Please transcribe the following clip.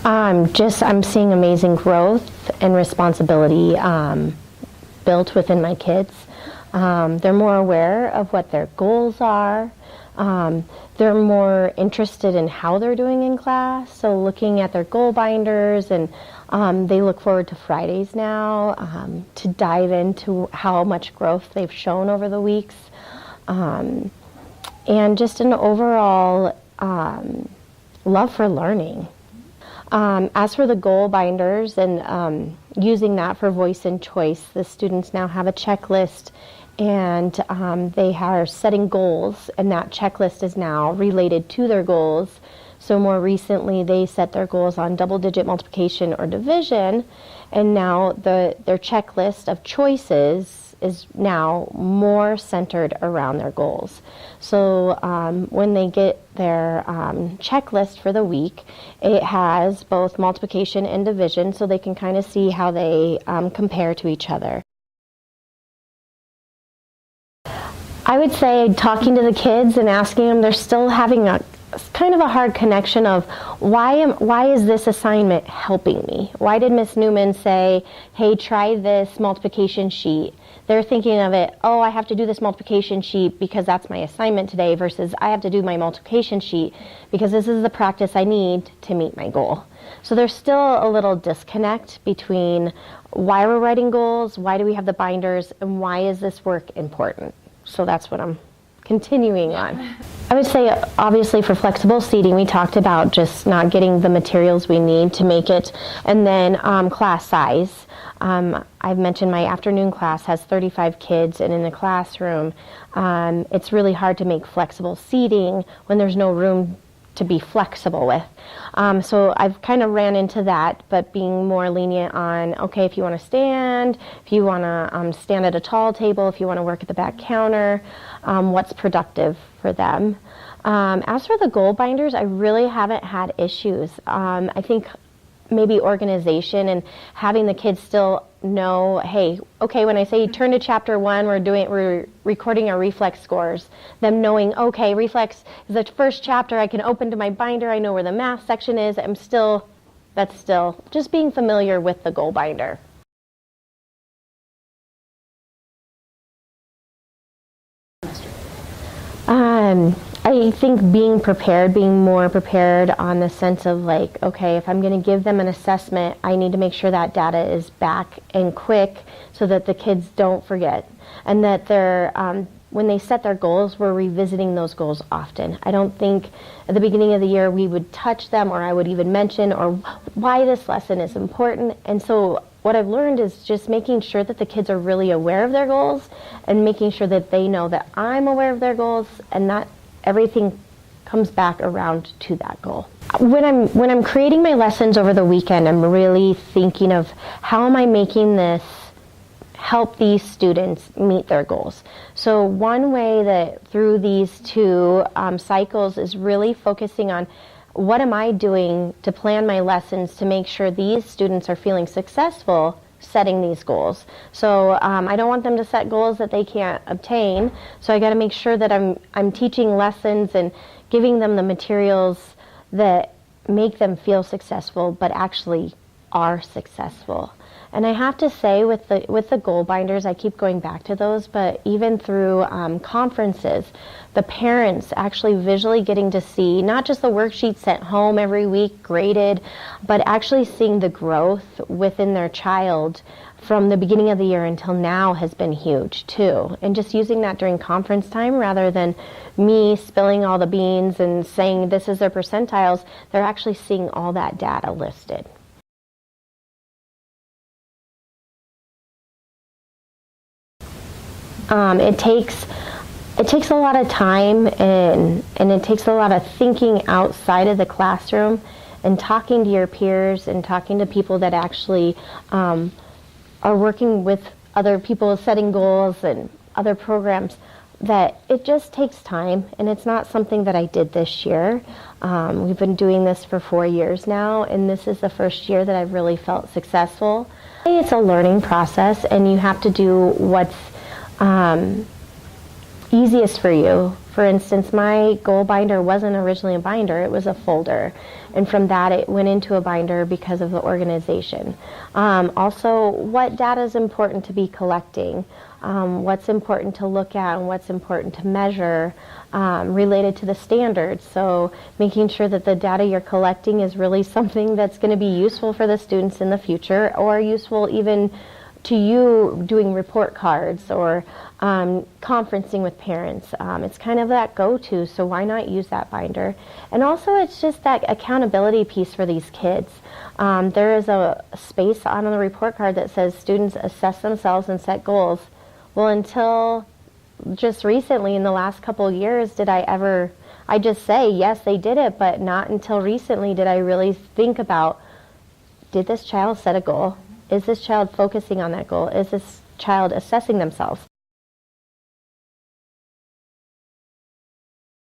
I'm seeing amazing growth and responsibility built within my kids. They're more aware of what their goals are. They're more interested in how they're doing in class, so looking at their goal binders, and they look forward to Fridays now to dive into how much growth they've shown over the weeks, and just an overall love for learning. As for the goal binders and using that for voice and choice, the students now have a checklist, and they are setting goals, and that checklist is now related to their goals. So more recently they set their goals on double-digit multiplication or division, and now their checklist of choices is now more centered around their goals. So when they get their checklist for the week, it has both multiplication and division, so they can kind of see how they compare to each other. I would say talking to the kids and asking them, they're still having a kind of a hard connection of why is this assignment helping me? Why did Miss Neumann say, hey, try this multiplication sheet? They're thinking of it, oh, I have to do this multiplication sheet because that's my assignment today, versus I have to do my multiplication sheet because this is the practice I need to meet my goal. So there's still a little disconnect between why we're writing goals, why do we have the binders, and why is this work important? So that's what I'm continuing on. I would say, obviously, for flexible seating, we talked about just not getting the materials we need to make it, and then class size. I've mentioned my afternoon class has 35 kids, and in the classroom, it's really hard to make flexible seating when there's no room to be flexible with. So I've kind of ran into that, but being more lenient on, okay, if you want to stand, if you want to stand at a tall table, if you want to work at the back counter, what's productive for them. As for the goal binders, I really haven't had issues. I think maybe organization and having the kids still know, hey, okay, when I say turn to chapter 1, we're recording our reflex scores. Them knowing, okay, reflex is the first chapter, I can open to my binder, I know where the math section is. That's still just being familiar with the goal binder. I think being more prepared on the sense of like, okay, if I'm going to give them an assessment, I need to make sure that data is back and quick so that the kids don't forget. And that they're, when they set their goals, we're revisiting those goals often. I don't think at the beginning of the year we would touch them, or I would even mention or why this lesson is important. And so what I've learned is just making sure that the kids are really aware of their goals, and making sure that they know that I'm aware of their goals, and not everything comes back around to that goal. When I'm creating my lessons over the weekend, I'm really thinking of how am I making this help these students meet their goals. So one way that through these two cycles is really focusing on what am I doing to plan my lessons to make sure these students are feeling successful setting these goals. So I don't want them to set goals that they can't obtain. So I got to make sure that I'm teaching lessons and giving them the materials that make them feel successful, but actually are successful. And I have to say, with the goal binders, I keep going back to those, but even through conferences, the parents actually visually getting to see not just the worksheets sent home every week, graded, but actually seeing the growth within their child from the beginning of the year until now has been huge too. And just using that during conference time rather than me spilling all the beans and saying this is their percentiles, they're actually seeing all that data listed. It takes a lot of time, and it takes a lot of thinking outside of the classroom and talking to your peers and talking to people that actually are working with other people setting goals and other programs, that it just takes time, and it's not something that I did this year. We've been doing this for 4 years now, and this is the first year that I've really felt successful. It's a learning process, and you have to do what's easiest for you For instance, my goal binder wasn't originally a binder, it was a folder. And from that it went into a binder because of the organization. Also, what data is important to be collecting, what's important to look at and what's important to measure, related to the standards. So making sure that the data you're collecting is really something that's going to be useful for the students in the future, or useful even to you doing report cards or conferencing with parents. It's kind of that go-to, so why not use that binder? And also it's just that accountability piece for these kids. There is a space on the report card that says students assess themselves and set goals. Well, until just recently, in the last couple of years, did I just say, yes, they did it, but not until recently did I really think about, did this child set a goal? Is this child focusing on that goal? Is this child assessing themselves?